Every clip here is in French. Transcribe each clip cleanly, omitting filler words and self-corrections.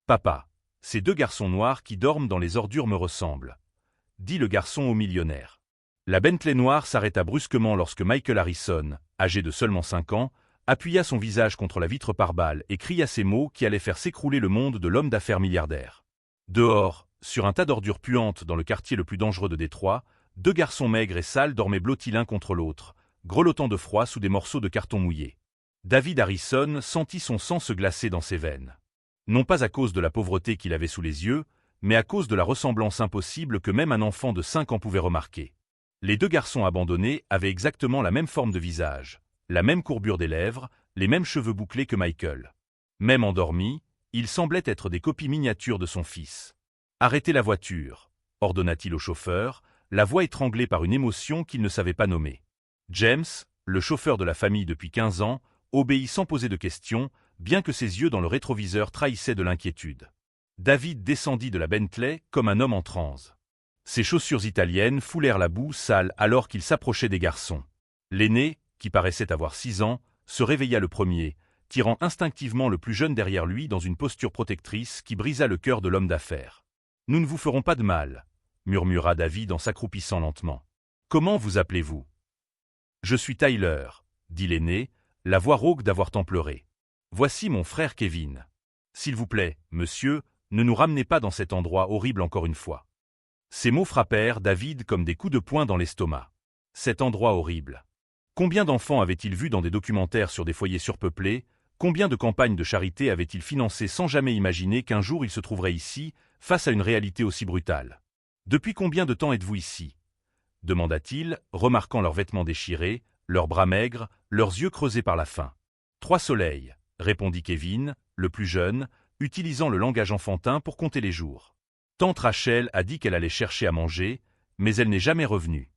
Papa, ces deux garçons noirs qui dorment dans les ordures me ressemblent, dit le garçon au millionnaire. La Bentley noire s'arrêta brusquement lorsque Michael Harrison, âgé de seulement 5 ans, appuya son visage contre la vitre pare-balles et cria ces mots qui allaient faire s'écrouler le monde de l'homme d'affaires milliardaire. Dehors, sur un tas d'ordures puantes dans le quartier le plus dangereux de Détroit, deux garçons maigres et sales dormaient blottis l'un contre l'autre, grelottant de froid sous des morceaux de carton mouillé. David Harrison sentit son sang se glacer dans ses veines. Non pas à cause de la pauvreté qu'il avait sous les yeux, mais à cause de la ressemblance impossible que même un enfant de 5 ans pouvait remarquer. Les deux garçons abandonnés avaient exactement la même forme de visage, la même courbure des lèvres, les mêmes cheveux bouclés que Michael. Même endormis, ils semblaient être des copies miniatures de son fils. « Arrêtez la voiture », ordonna-t-il au chauffeur, la voix étranglée par une émotion qu'il ne savait pas nommer. James, le chauffeur de la famille depuis 15 ans, obéit sans poser de questions, bien que ses yeux dans le rétroviseur trahissaient de l'inquiétude. David descendit de la Bentley comme un homme en transe. Ses chaussures italiennes foulèrent la boue sale alors qu'il s'approchait des garçons. L'aîné, qui paraissait avoir 6 ans, se réveilla le premier, tirant instinctivement le plus jeune derrière lui dans une posture protectrice qui brisa le cœur de l'homme d'affaires. « Nous ne vous ferons pas de mal », murmura David en s'accroupissant lentement. « Comment vous appelez-vous »« Je suis Tyler », dit l'aîné, la voix rauque d'avoir tant pleuré. « Voici mon frère Kevin. S'il vous plaît, monsieur, ne nous ramenez pas dans cet endroit horrible encore une fois. » Ces mots frappèrent David comme des coups de poing dans l'estomac. Cet endroit horrible. Combien d'enfants avait-il vu dans des documentaires sur des foyers surpeuplés? Combien de campagnes de charité avait-il financées sans jamais imaginer qu'un jour il se trouverait ici, face à une réalité aussi brutale? « Depuis combien de temps êtes-vous ici » demanda-t-il, remarquant leurs vêtements déchirés, leurs bras maigres, leurs yeux creusés par la faim. « 3 soleils, répondit Kevin, le plus jeune, utilisant le langage enfantin pour compter les jours. Tante Rachel a dit qu'elle allait chercher à manger, mais elle n'est jamais revenue.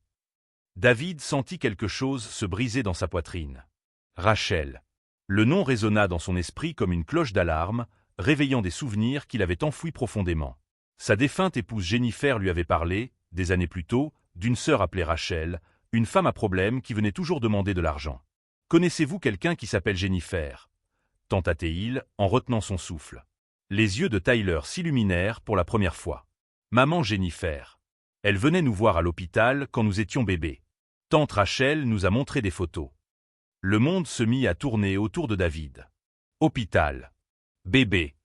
David sentit quelque chose se briser dans sa poitrine. Rachel. Le nom résonna dans son esprit comme une cloche d'alarme, réveillant des souvenirs qu'il avait enfouis profondément. Sa défunte épouse Jennifer lui avait parlé, des années plus tôt, d'une sœur appelée Rachel, une femme à problème qui venait toujours demander de l'argent. « Connaissez-vous quelqu'un qui s'appelle Jennifer » tenta-t-il en retenant son souffle. Les yeux de Tyler s'illuminèrent pour la première fois. « Maman Jennifer. Elle venait nous voir à l'hôpital quand nous étions bébés. Tante Rachel nous a montré des photos. » Le monde se mit à tourner autour de David. Hôpital. Bébé.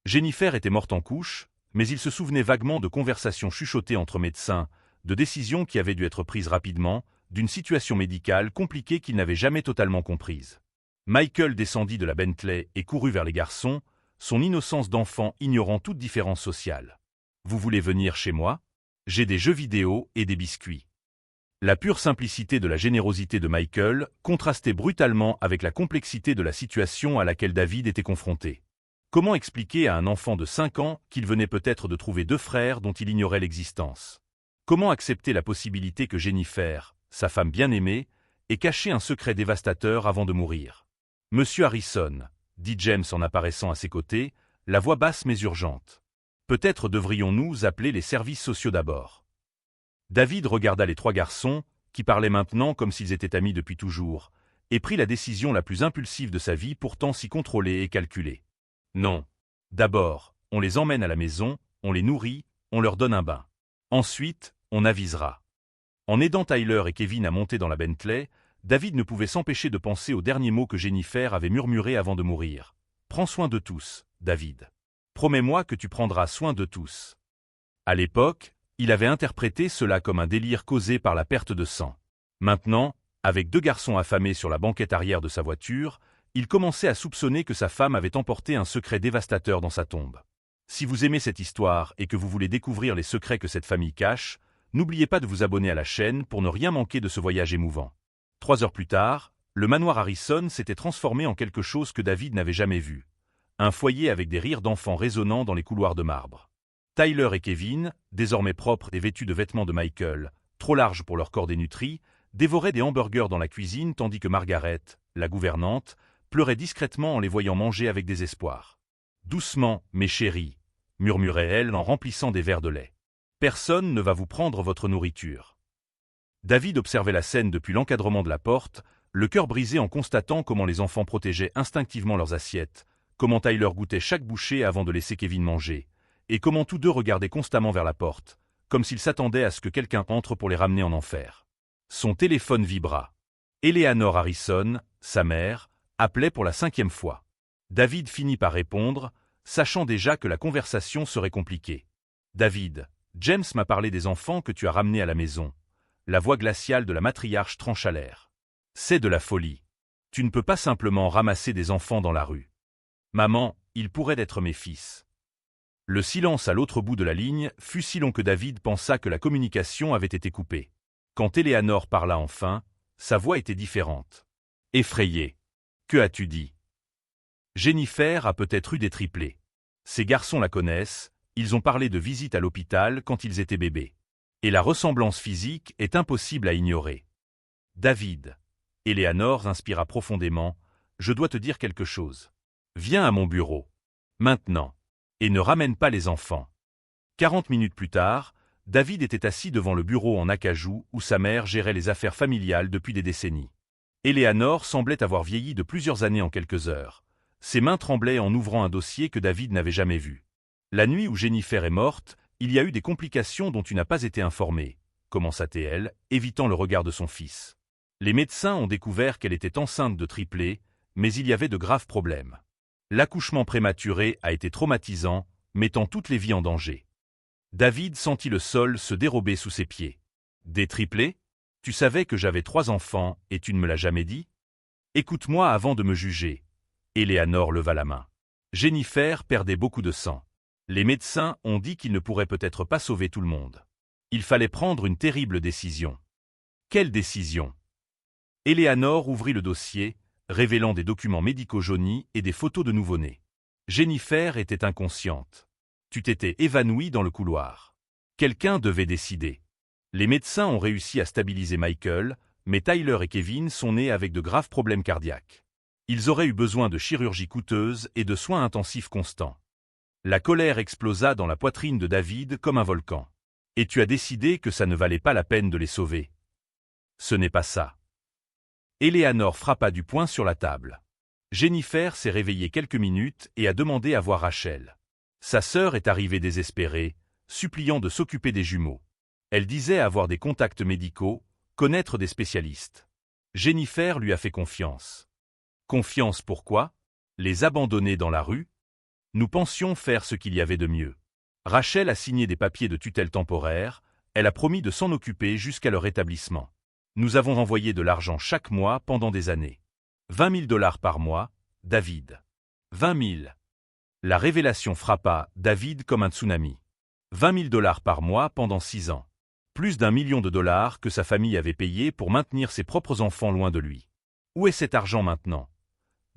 Jennifer était morte en couche, mais il se souvenait vaguement de conversations chuchotées entre médecins, de décisions qui avaient dû être prises rapidement, d'une situation médicale compliquée qu'il n'avait jamais totalement comprise. Michael descendit de la Bentley et courut vers les garçons, son innocence d'enfant ignorant toute différence sociale. « Vous voulez venir chez moi? J'ai des jeux vidéo et des biscuits. » La pure simplicité de la générosité de Michael contrastait brutalement avec la complexité de la situation à laquelle David était confronté. Comment expliquer à un enfant de 5 ans qu'il venait peut-être de trouver 2 frères dont il ignorait l'existence? Comment accepter la possibilité que Jennifer, sa femme bien-aimée, ait caché un secret dévastateur avant de mourir? « Monsieur Harrison », dit James en apparaissant à ses côtés, la voix basse mais urgente. « Peut-être devrions-nous appeler les services sociaux d'abord. » David regarda les 3 garçons, qui parlaient maintenant comme s'ils étaient amis depuis toujours, et prit la décision la plus impulsive de sa vie pourtant si contrôlée et calculée. « Non. D'abord, on les emmène à la maison, on les nourrit, on leur donne un bain. Ensuite, on avisera. » En aidant Tyler et Kevin à monter dans la Bentley, David ne pouvait s'empêcher de penser aux derniers mots que Jennifer avait murmurés avant de mourir. « Prends soin de tous, David. Promets-moi que tu prendras soin de tous. » À l'époque, il avait interprété cela comme un délire causé par la perte de sang. Maintenant, avec 2 garçons affamés sur la banquette arrière de sa voiture, il commençait à soupçonner que sa femme avait emporté un secret dévastateur dans sa tombe. Si vous aimez cette histoire et que vous voulez découvrir les secrets que cette famille cache, n'oubliez pas de vous abonner à la chaîne pour ne rien manquer de ce voyage émouvant. 3 heures plus tard, le manoir Harrison s'était transformé en quelque chose que David n'avait jamais vu. Un foyer avec des rires d'enfants résonnant dans les couloirs de marbre. Tyler et Kevin, désormais propres et vêtus de vêtements de Michael, trop larges pour leur corps dénutri, dévoraient des hamburgers dans la cuisine tandis que Margaret, la gouvernante, pleurait discrètement en les voyant manger avec désespoir. « Doucement, mes chéris, » murmurait-elle en remplissant des verres de lait. « Personne ne va vous prendre votre nourriture. » David observait la scène depuis l'encadrement de la porte, le cœur brisé en constatant comment les enfants protégeaient instinctivement leurs assiettes, comment Tyler goûtait chaque bouchée avant de laisser Kevin manger, et comment tous deux regardaient constamment vers la porte, comme s'ils s'attendaient à ce que quelqu'un entre pour les ramener en enfer. Son téléphone vibra. Eleanor Harrison, sa mère, appelait pour la 5e fois. David finit par répondre, sachant déjà que la conversation serait compliquée. « David, James m'a parlé des enfants que tu as ramenés à la maison. » La voix glaciale de la matriarche trancha l'air. « C'est de la folie. Tu ne peux pas simplement ramasser des enfants dans la rue. »« Maman, ils pourraient être mes fils. » Le silence à l'autre bout de la ligne fut si long que David pensa que la communication avait été coupée. Quand Eleanor parla enfin, sa voix était différente. Effrayée. « Que as-tu dit ? » Jennifer a peut-être eu des triplés. Ces garçons la connaissent, ils ont parlé de visite à l'hôpital quand ils étaient bébés. Et la ressemblance physique est impossible à ignorer. David. Eleanor inspira profondément. Je dois te dire quelque chose. Viens à mon bureau. Maintenant. Et ne ramène pas les enfants. 40 minutes plus tard, David était assis devant le bureau en acajou où sa mère gérait les affaires familiales depuis des décennies. Eleanor semblait avoir vieilli de plusieurs années en quelques heures. Ses mains tremblaient en ouvrant un dossier que David n'avait jamais vu. La nuit où Jennifer est morte, il y a eu des complications dont tu n'as pas été informé, commença-t-elle, évitant le regard de son fils. Les médecins ont découvert qu'elle était enceinte de triplés, mais il y avait de graves problèmes. L'accouchement prématuré a été traumatisant, mettant toutes les vies en danger. David sentit le sol se dérober sous ses pieds. Des triplés ? Tu savais que j'avais 3 enfants et tu ne me l'as jamais dit ? Écoute-moi avant de me juger. Eleanor leva la main. Jennifer perdait beaucoup de sang. Les médecins ont dit qu'ils ne pourraient peut-être pas sauver tout le monde. Il fallait prendre une terrible décision. Quelle décision ? Eleanor ouvrit le dossier, révélant des documents médicaux jaunis et des photos de nouveau-nés. Jennifer était inconsciente. Tu t'étais évanouie dans le couloir. Quelqu'un devait décider. Les médecins ont réussi à stabiliser Michael, mais Tyler et Kevin sont nés avec de graves problèmes cardiaques. Ils auraient eu besoin de chirurgie coûteuse et de soins intensifs constants. La colère explosa dans la poitrine de David comme un volcan. Et tu as décidé que ça ne valait pas la peine de les sauver. Ce n'est pas ça. Eleanor frappa du poing sur la table. Jennifer s'est réveillée quelques minutes et a demandé à voir Rachel. Sa sœur est arrivée désespérée, suppliant de s'occuper des jumeaux. Elle disait avoir des contacts médicaux, connaître des spécialistes. Jennifer lui a fait confiance. Confiance pourquoi ? Les abandonner dans la rue ? Nous pensions faire ce qu'il y avait de mieux. Rachel a signé des papiers de tutelle temporaire, elle a promis de s'en occuper jusqu'à leur rétablissement. Nous avons envoyé de l'argent chaque mois pendant des années. 20 000 $ par mois, David. 20 000. La révélation frappa David comme un tsunami. 20 000 $ par mois pendant 6 ans. Plus d'1 million de dollars que sa famille avait payé pour maintenir ses propres enfants loin de lui. Où est cet argent maintenant ?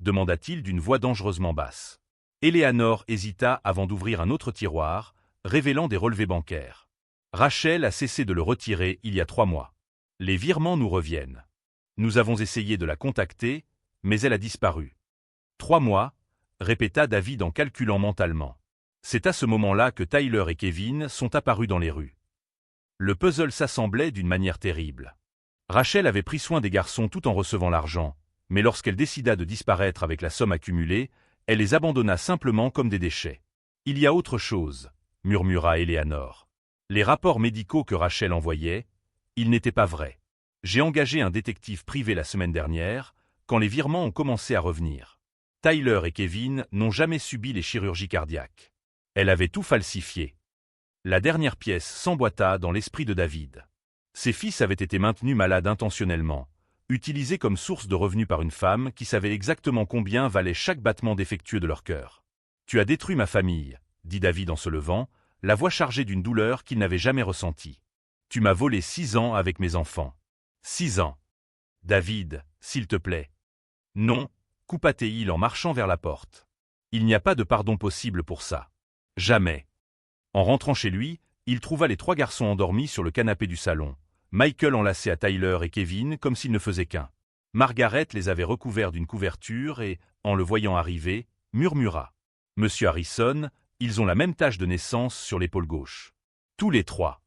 Demanda-t-il d'une voix dangereusement basse. Eleanor hésita avant d'ouvrir un autre tiroir, révélant des relevés bancaires. Rachel a cessé de le retirer il y a 3 mois. Les virements nous reviennent. Nous avons essayé de la contacter, mais elle a disparu. 3 mois, répéta David en calculant mentalement. C'est à ce moment-là que Tyler et Kevin sont apparus dans les rues. Le puzzle s'assemblait d'une manière terrible. Rachel avait pris soin des garçons tout en recevant l'argent, mais lorsqu'elle décida de disparaître avec la somme accumulée, elle les abandonna simplement comme des déchets. Il y a autre chose, murmura Eleanor. Les rapports médicaux que Rachel envoyait, ils n'étaient pas vrais. J'ai engagé un détective privé la semaine dernière, quand les virements ont commencé à revenir. Tyler et Kevin n'ont jamais subi les chirurgies cardiaques. Elle avait tout falsifié. La dernière pièce s'emboîta dans l'esprit de David. Ses fils avaient été maintenus malades intentionnellement, utilisés comme source de revenus par une femme qui savait exactement combien valait chaque battement défectueux de leur cœur. « Tu as détruit ma famille, » dit David en se levant, la voix chargée d'une douleur qu'il n'avait jamais ressentie. « Tu m'as volé 6 ans avec mes enfants. 6 ans. David, s'il te plaît. » « Non, coupa-t-il en marchant vers la porte. « Il n'y a pas de pardon possible pour ça. Jamais. » En rentrant chez lui, il trouva les 3 garçons endormis sur le canapé du salon. Michael enlaçait à Tyler et Kevin comme s'ils ne faisaient qu'un. Margaret les avait recouverts d'une couverture et, en le voyant arriver, murmura. « Monsieur Harrison, ils ont la même tache de naissance sur l'épaule gauche. » Tous les 3.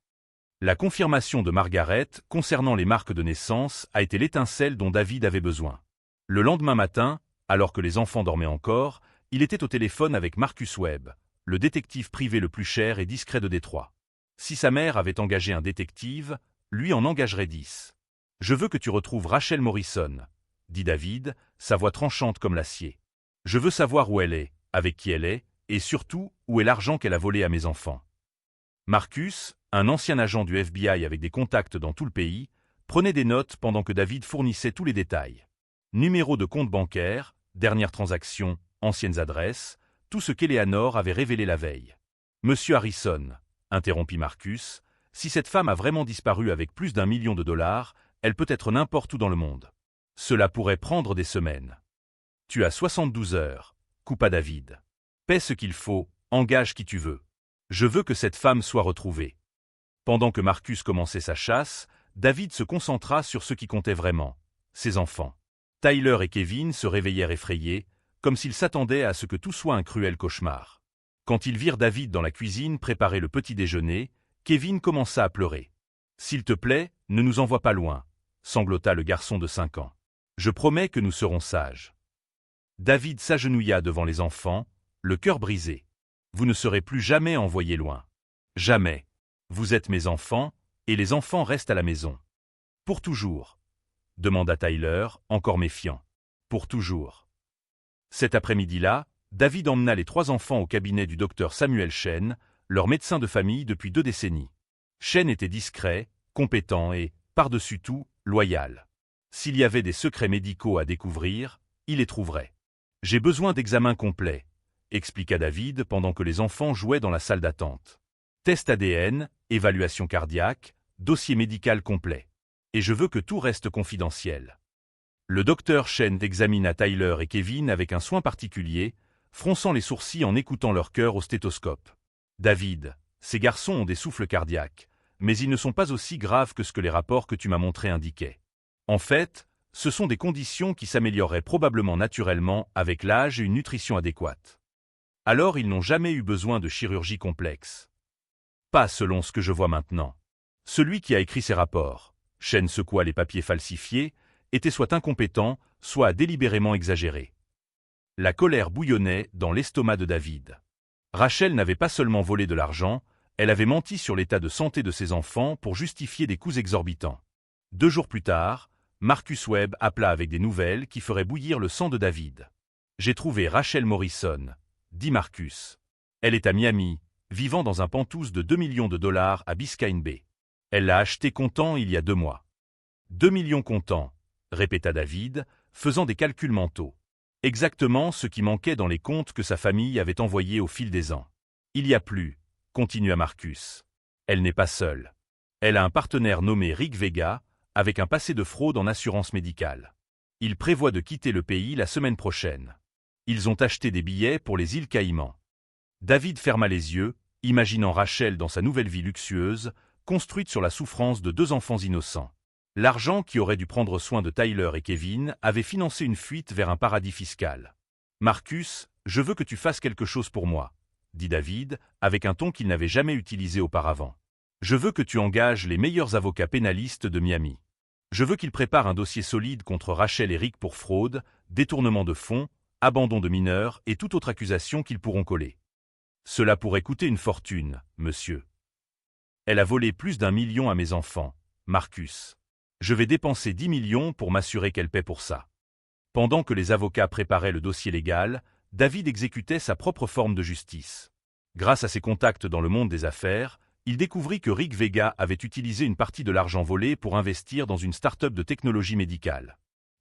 La confirmation de Margaret concernant les marques de naissance a été l'étincelle dont David avait besoin. Le lendemain matin, alors que les enfants dormaient encore, Il était au téléphone avec Marcus Webb, le détective privé le plus cher et discret de Détroit. Si sa mère avait engagé un détective, lui en engagerait 10. « Je veux que tu retrouves Rachel Morrison, » dit David, sa voix tranchante comme l'acier. « Je veux savoir où elle est, avec qui elle est, et surtout, où est l'argent qu'elle a volé à mes enfants. » Marcus, un ancien agent du FBI avec des contacts dans tout le pays, prenait des notes pendant que David fournissait tous les détails. Numéro de compte bancaire, dernières transactions, anciennes adresses, tout ce qu'Eleanor avait révélé la veille. « Monsieur Harrison, » interrompit Marcus, « si cette femme a vraiment disparu avec plus d'1 million de dollars, elle peut être n'importe où dans le monde. Cela pourrait prendre des semaines. »« Tu as 72 heures, » coupa David. « Paie ce qu'il faut, engage qui tu veux. Je veux que cette femme soit retrouvée. » Pendant que Marcus commençait sa chasse, David se concentra sur ce qui comptait vraiment, ses enfants. Tyler et Kevin se réveillèrent effrayés, comme s'ils s'attendaient à ce que tout soit un cruel cauchemar. Quand ils virent David dans la cuisine préparer le petit déjeuner, Kevin commença à pleurer. « S'il te plaît, ne nous envoie pas loin, » sanglota le garçon de 5 ans. « Je promets que nous serons sages. » David s'agenouilla devant les enfants, le cœur brisé. « Vous ne serez plus jamais envoyés loin. Jamais. Vous êtes mes enfants, et les enfants restent à la maison. »« Pour toujours ?» demanda Tyler, encore méfiant. « Pour toujours. » Cet après-midi-là, David emmena les 3 enfants au cabinet du docteur Samuel Shen, leur médecin de famille depuis 2 décennies. Shen était discret, compétent et, par-dessus tout, loyal. S'il y avait des secrets médicaux à découvrir, il les trouverait. « J'ai besoin d'examens complets, » expliqua David pendant que les enfants jouaient dans la salle d'attente. « Test ADN, évaluation cardiaque, dossier médical complet. Et je veux que tout reste confidentiel. » Le docteur Shen examina Tyler et Kevin avec un soin particulier, fronçant les sourcils en écoutant leur cœur au stéthoscope. « David, ces garçons ont des souffles cardiaques, mais ils ne sont pas aussi graves que ce que les rapports que tu m'as montrés indiquaient. En fait, ce sont des conditions qui s'amélioreraient probablement naturellement avec l'âge et une nutrition adéquate. Alors ils n'ont jamais eu besoin de chirurgie complexe. Pas selon ce que je vois maintenant. Celui qui a écrit ces rapports, » Shen secoua les papiers falsifiés, était soit incompétent, soit délibérément exagéré. La colère bouillonnait dans l'estomac de David. Rachel n'avait pas seulement volé de l'argent, elle avait menti sur l'état de santé de ses enfants pour justifier des coûts exorbitants. 2 jours plus tard, Marcus Webb appela avec des nouvelles qui feraient bouillir le sang de David. « J'ai trouvé Rachel Morrison, » dit Marcus. « Elle est à Miami, vivant dans un penthouse de 2 millions de dollars à Biscayne Bay. Elle l'a acheté comptant il y a 2 mois. »« 2 millions comptant, » répéta David, faisant des calculs mentaux. Exactement ce qui manquait dans les comptes que sa famille avait envoyés au fil des ans. « Il y a plus, » continua Marcus. « Elle n'est pas seule. Elle a un partenaire nommé Rick Vega, avec un passé de fraude en assurance médicale. Il prévoit de quitter le pays la semaine prochaine. Ils ont acheté des billets pour les îles Caïmans. » David ferma les yeux, imaginant Rachel dans sa nouvelle vie luxueuse, construite sur la souffrance de 2 enfants innocents. L'argent qui aurait dû prendre soin de Tyler et Kevin avait financé une fuite vers un paradis fiscal. « Marcus, je veux que tu fasses quelque chose pour moi, » dit David, avec un ton qu'il n'avait jamais utilisé auparavant. « Je veux que tu engages les meilleurs avocats pénalistes de Miami. Je veux qu'ils préparent un dossier solide contre Rachel et Rick pour fraude, détournement de fonds, abandon de mineurs et toute autre accusation qu'ils pourront coller. Cela pourrait coûter une fortune, monsieur. Elle a volé plus d'1 million à mes enfants, Marcus. Je vais dépenser 10 millions pour m'assurer qu'elle paie pour ça. » Pendant que les avocats préparaient le dossier légal, David exécutait sa propre forme de justice. Grâce à ses contacts dans le monde des affaires, il découvrit que Rick Vega avait utilisé une partie de l'argent volé pour investir dans une start-up de technologie médicale.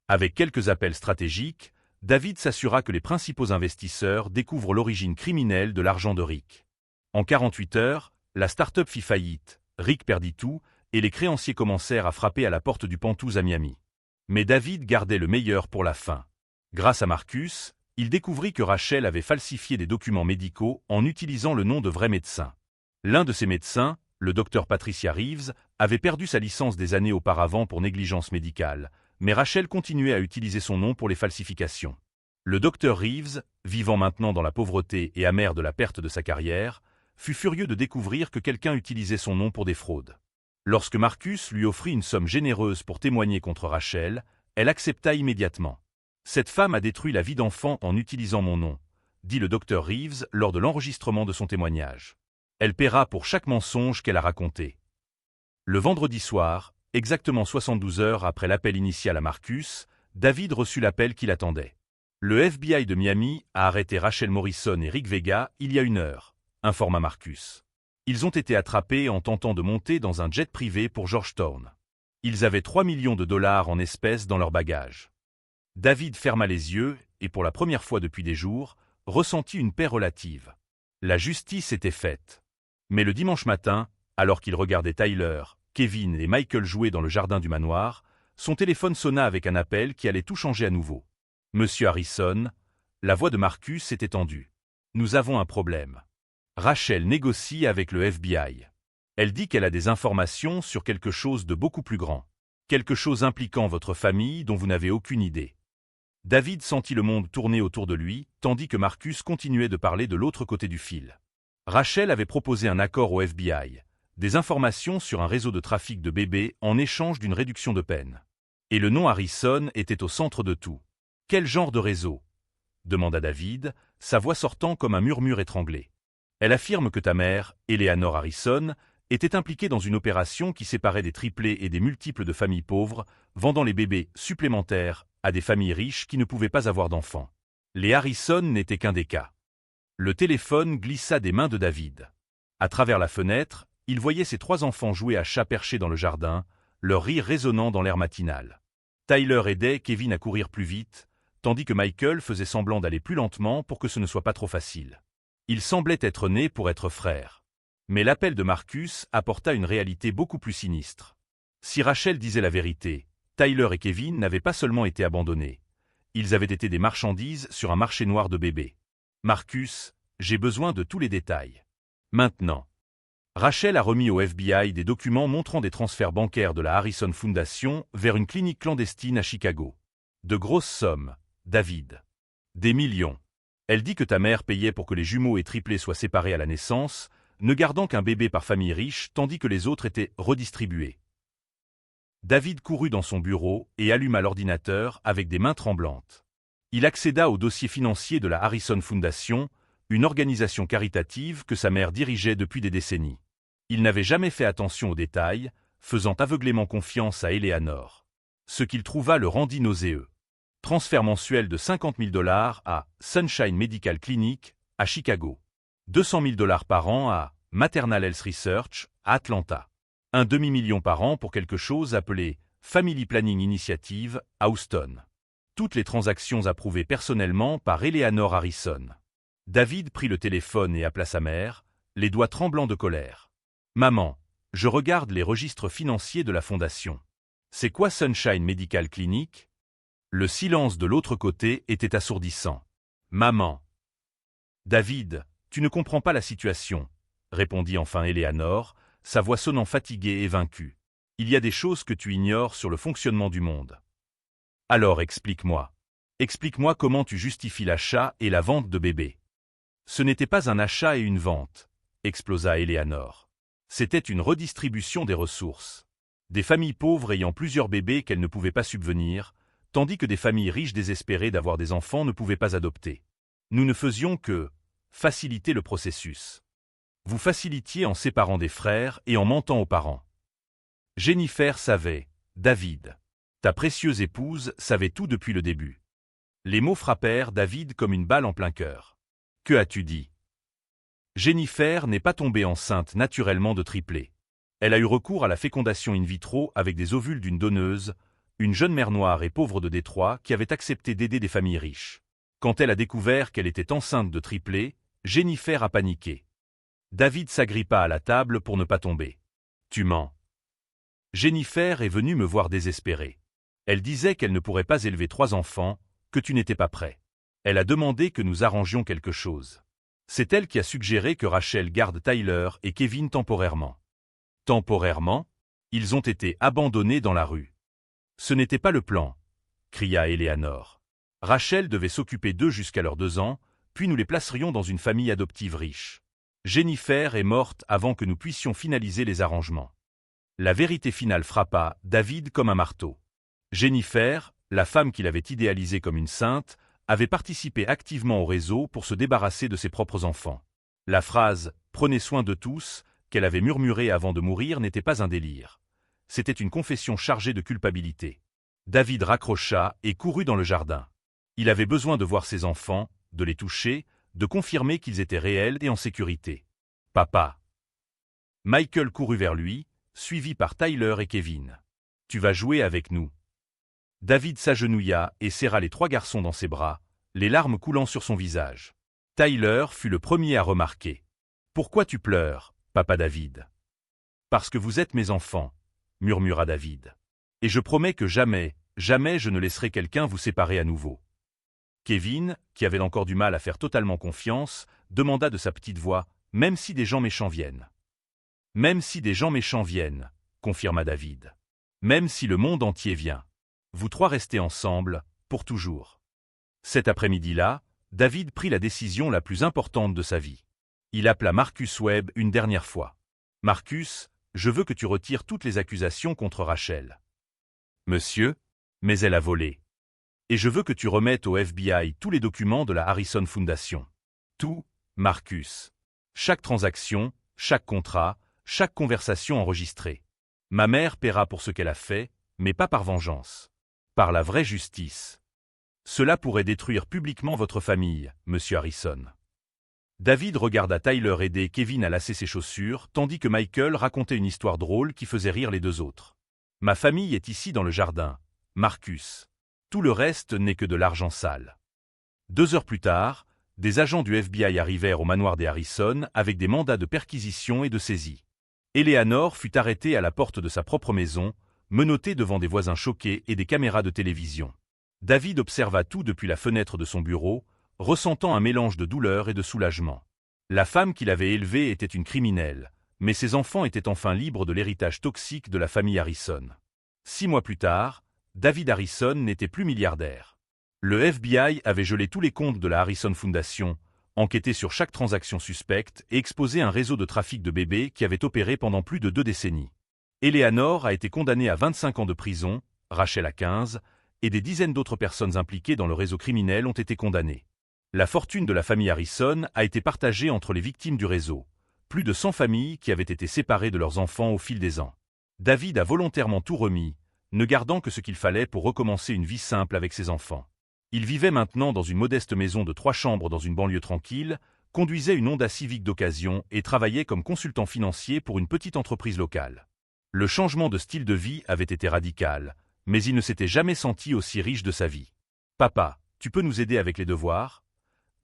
Avec quelques appels stratégiques, David s'assura que les principaux investisseurs découvrent l'origine criminelle de l'argent de Rick. En 48 heures, la start-up fit faillite, Rick perdit tout, et les créanciers commencèrent à frapper à la porte du penthouse à Miami. Mais David gardait le meilleur pour la fin. Grâce à Marcus, il découvrit que Rachel avait falsifié des documents médicaux en utilisant le nom de vrais médecins. L'un de ces médecins, le docteur Patricia Reeves, avait perdu sa licence des années auparavant pour négligence médicale, mais Rachel continuait à utiliser son nom pour les falsifications. Le docteur Reeves, vivant maintenant dans la pauvreté et amer de la perte de sa carrière, fut furieux de découvrir que quelqu'un utilisait son nom pour des fraudes. Lorsque Marcus lui offrit une somme généreuse pour témoigner contre Rachel, elle accepta immédiatement. « Cette femme a détruit la vie d'enfant en utilisant mon nom, » dit le docteur Reeves lors de l'enregistrement de son témoignage. Elle paiera pour chaque mensonge qu'elle a raconté. Le vendredi soir, exactement 72 heures après l'appel initial à Marcus, David reçut l'appel qu'il attendait. Le FBI de Miami a arrêté Rachel Morrison et Rick Vega il y a 1 heure, informa Marcus. Ils ont été attrapés en tentant de monter dans un jet privé pour Georgetown. Ils avaient 3 millions de dollars en espèces dans leur bagage. David ferma les yeux et pour la première fois depuis des jours, ressentit une paix relative. La justice était faite. Mais le dimanche matin, alors qu'il regardait Tyler, Kevin et Michael jouer dans le jardin du manoir, son téléphone sonna avec un appel qui allait tout changer à nouveau. « Monsieur Harrison », la voix de Marcus s'était tendue. « Nous avons un problème. Rachel négocie avec le FBI. Elle dit qu'elle a des informations sur quelque chose de beaucoup plus grand. Quelque chose impliquant votre famille dont vous n'avez aucune idée. » David sentit le monde tourner autour de lui, tandis que Marcus continuait de parler de l'autre côté du fil. Rachel avait proposé un accord au FBI, des informations sur un réseau de trafic de bébés en échange d'une réduction de peine. Et le nom Harrison était au centre de tout. « Quel genre de réseau ?» demanda David, sa voix sortant comme un murmure étranglé. « Elle affirme que ta mère, Eleanor Harrison, était impliquée dans une opération qui séparait des triplés et des multiples de familles pauvres, vendant les bébés supplémentaires à des familles riches qui ne pouvaient pas avoir d'enfants. Les Harrison n'étaient qu'un des cas. » Le téléphone glissa des mains de David. À travers la fenêtre, il voyait ses 3 enfants jouer à chat perchés dans le jardin, leur rire résonnant dans l'air matinal. Tyler aidait Kevin à courir plus vite, tandis que Michael faisait semblant d'aller plus lentement pour que ce ne soit pas trop facile. Ils semblaient être nés pour être frères. Mais l'appel de Marcus apporta une réalité beaucoup plus sinistre. Si Rachel disait la vérité, Tyler et Kevin n'avaient pas seulement été abandonnés. Ils avaient été des marchandises sur un marché noir de bébés. Marcus, j'ai besoin de tous les détails. Maintenant. Rachel a remis au FBI des documents montrant des transferts bancaires de la Harrison Foundation vers une clinique clandestine à Chicago. De grosses sommes, David. Des millions. Elle dit que ta mère payait pour que les jumeaux et triplés soient séparés à la naissance, ne gardant qu'un bébé par famille riche tandis que les autres étaient redistribués. David courut dans son bureau et alluma l'ordinateur avec des mains tremblantes. Il accéda au dossier financier de la Harrison Foundation, une organisation caritative que sa mère dirigeait depuis des décennies. Il n'avait jamais fait attention aux détails, faisant aveuglément confiance à Eleanor. Ce qu'il trouva le rendit nauséeux. Transfert mensuel de 50 000 $ à Sunshine Medical Clinic, à Chicago. 200 000 $ par an à Maternal Health Research, à Atlanta. Un demi-million par an pour quelque chose appelé Family Planning Initiative, à Houston. Toutes les transactions approuvées personnellement par Eleanor Harrison. David prit le téléphone et appela sa mère, les doigts tremblants de colère. « Maman, je regarde les registres financiers de la fondation. C'est quoi Sunshine Medical Clinic ?» Le silence de l'autre côté était assourdissant. « Maman. »« David, tu ne comprends pas la situation, » répondit enfin Eleanor, sa voix sonnant fatiguée et vaincue. « Il y a des choses que tu ignores sur le fonctionnement du monde. » « Alors explique-moi. Explique-moi comment tu justifies l'achat et la vente de bébés. » « Ce n'était pas un achat et une vente, » explosa Eleanor. « C'était une redistribution des ressources. Des familles pauvres ayant plusieurs bébés qu'elles ne pouvaient pas subvenir, tandis que des familles riches désespérées d'avoir des enfants ne pouvaient pas adopter. Nous ne faisions que faciliter le processus. Vous facilitiez en séparant des frères et en mentant aux parents. Jennifer savait, David. Ta précieuse épouse savait tout depuis le début. » Les mots frappèrent David comme une balle en plein cœur. « Que as-tu dit ? » Jennifer n'est pas tombée enceinte naturellement de triplés. Elle a eu recours à la fécondation in vitro avec des ovules d'une donneuse, une jeune mère noire et pauvre de Détroit qui avait accepté d'aider des familles riches. Quand elle a découvert qu'elle était enceinte de triplés, Jennifer a paniqué. David s'agrippa à la table pour ne pas tomber. « Tu mens. » Jennifer est venue me voir désespérée. Elle disait qu'elle ne pourrait pas élever 3 enfants, que tu n'étais pas prêt. Elle a demandé que nous arrangions quelque chose. C'est elle qui a suggéré que Rachel garde Tyler et Kevin temporairement. Temporairement ? Ils ont été abandonnés dans la rue. Ce n'était pas le plan, cria Eleanor. Rachel devait s'occuper d'eux jusqu'à leurs 2 ans, puis nous les placerions dans une famille adoptive riche. Jennifer est morte avant que nous puissions finaliser les arrangements. La vérité finale frappa David comme un marteau. Jennifer, la femme qu'il avait idéalisée comme une sainte, avait participé activement au réseau pour se débarrasser de ses propres enfants. La phrase « Prenez soin de tous » qu'elle avait murmurée avant de mourir n'était pas un délire. C'était une confession chargée de culpabilité. David raccrocha et courut dans le jardin. Il avait besoin de voir ses enfants, de les toucher, de confirmer qu'ils étaient réels et en sécurité. « Papa !» Michael courut vers lui, suivi par Tyler et Kevin. « Tu vas jouer avec nous. » David s'agenouilla et serra les 3 garçons dans ses bras, les larmes coulant sur son visage. Tyler fut le premier à remarquer. « Pourquoi tu pleures, papa David ?»« Parce que vous êtes mes enfants, » murmura David. « Et je promets que jamais, jamais je ne laisserai quelqu'un vous séparer à nouveau. » Kevin, qui avait encore du mal à faire totalement confiance, demanda de sa petite voix « Même si des gens méchants viennent. »« Même si des gens méchants viennent, » confirma David. « Même si le monde entier vient. Vous 3 restez ensemble, pour toujours. » Cet après-midi-là, David prit la décision la plus importante de sa vie. Il appela Marcus Webb une dernière fois. « Marcus, je veux que tu retires toutes les accusations contre Rachel. »« Monsieur, mais elle a volé. Et je veux que tu remettes au FBI tous les documents de la Harrison Foundation. Tout, Marcus. Chaque transaction, chaque contrat, chaque conversation enregistrée. Ma mère paiera pour ce qu'elle a fait, mais pas par vengeance. Par la vraie justice. Cela pourrait détruire publiquement votre famille, monsieur Harrison. » David regarda Tyler aider Kevin à lasser ses chaussures, tandis que Michael racontait une histoire drôle qui faisait rire les 2 autres. « Ma famille est ici dans le jardin, Marcus. Tout le reste n'est que de l'argent sale. » 2 heures plus tard, des agents du FBI arrivèrent au manoir des Harrison avec des mandats de perquisition et de saisie. Eleanor fut arrêtée à la porte de sa propre maison, menottée devant des voisins choqués et des caméras de télévision. David observa tout depuis la fenêtre de son bureau, ressentant un mélange de douleur et de soulagement. La femme qu'il avait élevée était une criminelle, mais ses enfants étaient enfin libres de l'héritage toxique de la famille Harrison. 6 mois plus tard, David Harrison n'était plus milliardaire. Le FBI avait gelé tous les comptes de la Harrison Foundation, enquêté sur chaque transaction suspecte et exposé un réseau de trafic de bébés qui avait opéré pendant plus de 2 décennies. Eleanor a été condamnée à 25 ans de prison, Rachel à 15, et des dizaines d'autres personnes impliquées dans le réseau criminel ont été condamnées. La fortune de la famille Harrison a été partagée entre les victimes du réseau, plus de 100 familles qui avaient été séparées de leurs enfants au fil des ans. David a volontairement tout remis, ne gardant que ce qu'il fallait pour recommencer une vie simple avec ses enfants. Il vivait maintenant dans une modeste maison de 3 chambres dans une banlieue tranquille, conduisait une Honda Civic d'occasion et travaillait comme consultant financier pour une petite entreprise locale. Le changement de style de vie avait été radical, mais il ne s'était jamais senti aussi riche de sa vie. « Papa, tu peux nous aider avec les devoirs ?»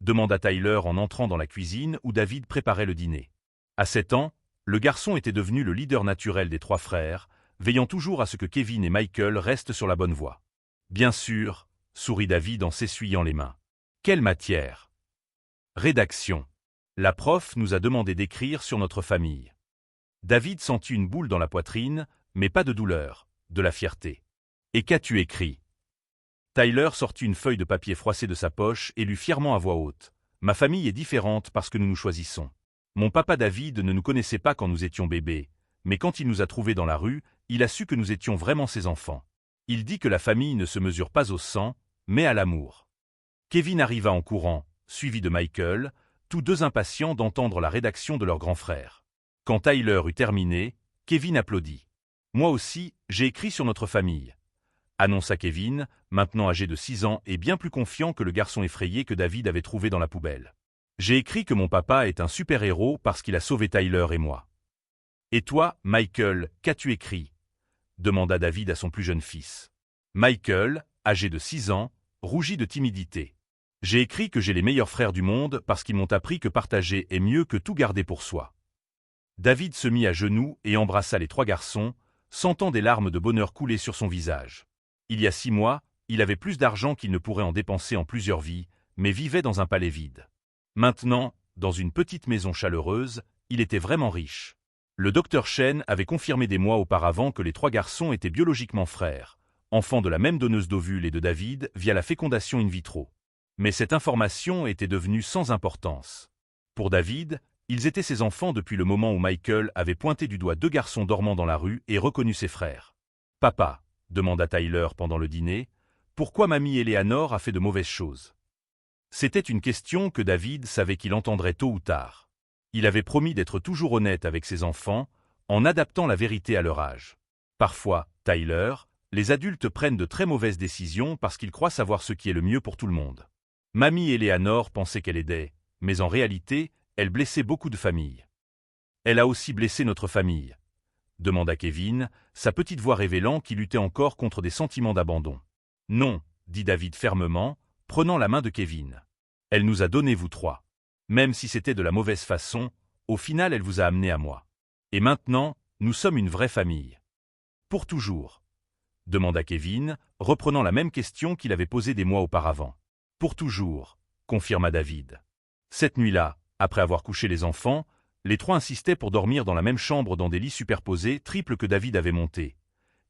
demanda Tyler en entrant dans la cuisine où David préparait le dîner. À 7 ans, le garçon était devenu le leader naturel des 3 frères, veillant toujours à ce que Kevin et Michael restent sur la bonne voie. « Bien sûr », sourit David en s'essuyant les mains. « Quelle matière ?» Rédaction. La prof nous a demandé d'écrire sur notre famille. David sentit une boule dans la poitrine, mais pas de douleur, de la fierté. « Et qu'as-tu écrit ?» Tyler sortit une feuille de papier froissée de sa poche et lut fièrement à voix haute. « Ma famille est différente parce que nous nous choisissons. Mon papa David ne nous connaissait pas quand nous étions bébés, mais quand il nous a trouvés dans la rue, il a su que nous étions vraiment ses enfants. Il dit que la famille ne se mesure pas au sang, mais à l'amour. » Kevin arriva en courant, suivi de Michael, tous 2 impatients d'entendre la rédaction de leur grand frère. Quand Tyler eut terminé, Kevin applaudit. « Moi aussi, j'ai écrit sur notre famille. » annonça Kevin, maintenant âgé de 6 ans et bien plus confiant que le garçon effrayé que David avait trouvé dans la poubelle. « J'ai écrit que mon papa est un super-héros parce qu'il a sauvé Tyler et moi. »« Et toi, Michael, qu'as-tu écrit ?» demanda David à son plus jeune fils. Michael, âgé de 6 ans, rougit de timidité. « J'ai écrit que j'ai les meilleurs frères du monde parce qu'ils m'ont appris que partager est mieux que tout garder pour soi. » David se mit à genoux et embrassa les 3 garçons, sentant des larmes de bonheur couler sur son visage. Il y a 6 mois, il avait plus d'argent qu'il ne pourrait en dépenser en plusieurs vies, mais vivait dans un palais vide. Maintenant, dans une petite maison chaleureuse, il était vraiment riche. Le docteur Chen avait confirmé des mois auparavant que les 3 garçons étaient biologiquement frères, enfants de la même donneuse d'ovules et de David via la fécondation in vitro. Mais cette information était devenue sans importance. Pour David, ils étaient ses enfants depuis le moment où Michael avait pointé du doigt 2 garçons dormant dans la rue et reconnu ses frères. « Papa » demanda Tyler pendant le dîner, « pourquoi mamie Eleanor a fait de mauvaises choses ?» C'était une question que David savait qu'il entendrait tôt ou tard. Il avait promis d'être toujours honnête avec ses enfants, en adaptant la vérité à leur âge. Parfois, Tyler, les adultes prennent de très mauvaises décisions parce qu'ils croient savoir ce qui est le mieux pour tout le monde. Mamie Eleanor pensait qu'elle aidait, mais en réalité, elle blessait beaucoup de familles. Elle a aussi blessé notre famille, demanda Kevin, sa petite voix révélant qu'il luttait encore contre des sentiments d'abandon. Non, dit David fermement, prenant la main de Kevin. Elle nous a donné vous trois. Même si c'était de la mauvaise façon, au final elle vous a amené à moi. Et maintenant, nous sommes une vraie famille. Pour toujours, demanda Kevin, reprenant la même question qu'il avait posée des mois auparavant. Pour toujours, confirma David. Cette nuit-là, après avoir couché les enfants, les trois insistaient pour dormir dans la même chambre dans des lits superposés triples que David avait montés.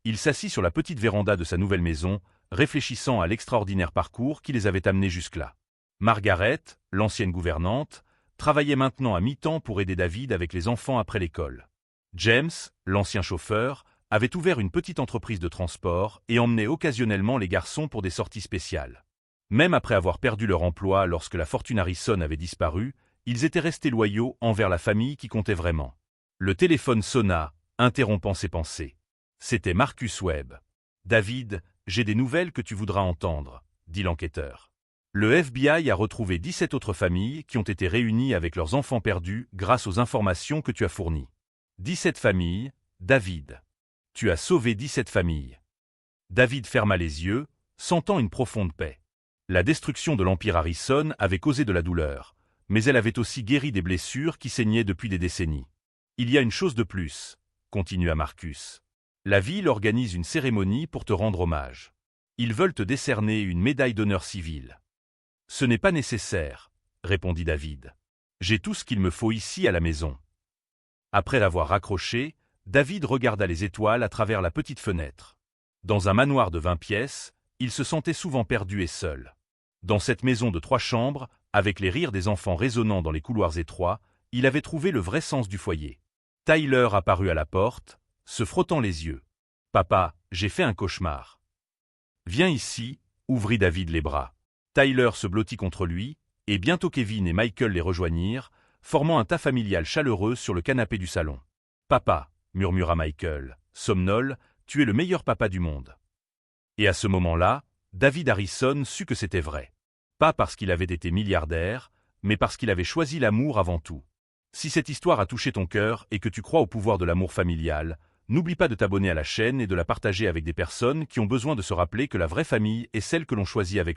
Il s'assit sur la petite véranda de sa nouvelle maison, réfléchissant à l'extraordinaire parcours qui les avait amenés jusque-là. Margaret, l'ancienne gouvernante, travaillait maintenant à mi-temps pour aider David avec les enfants après l'école. James, l'ancien chauffeur, avait ouvert une petite entreprise de transport et emmenait occasionnellement les garçons pour des sorties spéciales. Même après avoir perdu leur emploi lorsque la fortune Harrison avait disparu, ils étaient restés loyaux envers la famille qui comptait vraiment. Le téléphone sonna, interrompant ses pensées. C'était Marcus Webb. « David, j'ai des nouvelles que tu voudras entendre, » dit l'enquêteur. Le FBI a retrouvé 17 autres familles qui ont été réunies avec leurs enfants perdus grâce aux informations que tu as fournies. 17 familles, David. Tu as sauvé 17 familles. David ferma les yeux, sentant une profonde paix. La destruction de l'Empire Harrison avait causé de la douleur, mais elle avait aussi guéri des blessures qui saignaient depuis des décennies. Il y a une chose de plus, continua Marcus. La ville organise une cérémonie pour te rendre hommage. Ils veulent te décerner une médaille d'honneur civile. Ce n'est pas nécessaire, répondit David. J'ai tout ce qu'il me faut ici à la maison. Après l'avoir raccroché, David regarda les étoiles à travers la petite fenêtre. Dans un manoir de 20 pièces, il se sentait souvent perdu et seul. Dans cette maison de 3 chambres, avec les rires des enfants résonnant dans les couloirs étroits, il avait trouvé le vrai sens du foyer. Tyler apparut à la porte, se frottant les yeux. « Papa, j'ai fait un cauchemar. »« Viens ici », ouvrit David les bras. Tyler se blottit contre lui, et bientôt Kevin et Michael les rejoignirent, formant un tas familial chaleureux sur le canapé du salon. « Papa », murmura Michael, somnole, « tu es le meilleur papa du monde. » Et à ce moment-là, David Harrison sut que c'était vrai. Pas parce qu'il avait été milliardaire, mais parce qu'il avait choisi l'amour avant tout. Si cette histoire a touché ton cœur et que tu crois au pouvoir de l'amour familial, n'oublie pas de t'abonner à la chaîne et de la partager avec des personnes qui ont besoin de se rappeler que la vraie famille est celle que l'on choisit avec le